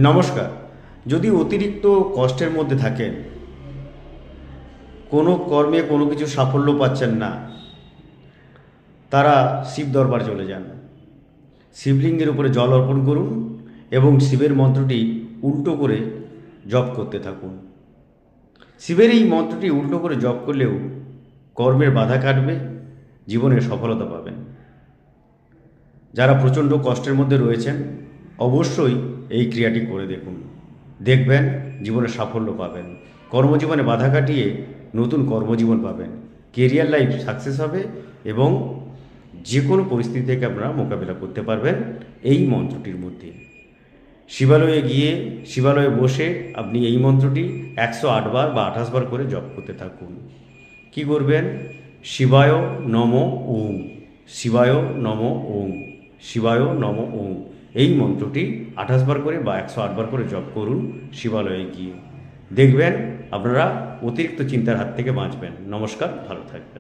নমস্কার। যদি অতিরিক্ত কষ্টের মধ্যে থাকেন, কোনো কর্মে কোনো কিছু সাফল্য পাচ্ছেন না, তারা শিব দরবার চলে যান। শিবলিঙ্গের উপরে জল অর্পণ করুন এবং শিবের মন্ত্রটি উল্টো করে জপ করতে থাকুন। শিবের এই মন্ত্রটি উল্টো করে জপ করলেও কর্মের বাধা কাটবে, জীবনে সফলতা পাবেন। যারা প্রচণ্ড কষ্টের মধ্যে রয়েছেন, অবশ্যই এই ক্রিয়াটি করে দেখুন। দেখবেন জীবনে সাফল্য পাবেন, কর্মজীবনে বাধা কাটিয়ে নতুন কর্মজীবন পাবেন, কেরিয়ার লাইফ সাকসেস হবে এবং যে কোনো পরিস্থিতি থেকে আপনারা মোকাবিলা করতে পারবেন এই মন্ত্রটির মধ্যে। শিবালয়ে গিয়ে শিবালয়ে বসে আপনি এই মন্ত্রটি 108 বার বা 28 বার করে জপ করতে থাকুন। কি করবেন? শিবায় নম ওং, শিবায় নম ওং, শিবায় নম ওং, এই মন্ত্রটি 28 বার করে বা 108 বার করে জপ করুন শিবালয়ে গিয়ে। দেখবেন আপনারা অতিরিক্ত চিন্তার হাত থেকে বাঁচবেন। নমস্কার, ভালো থাকবেন।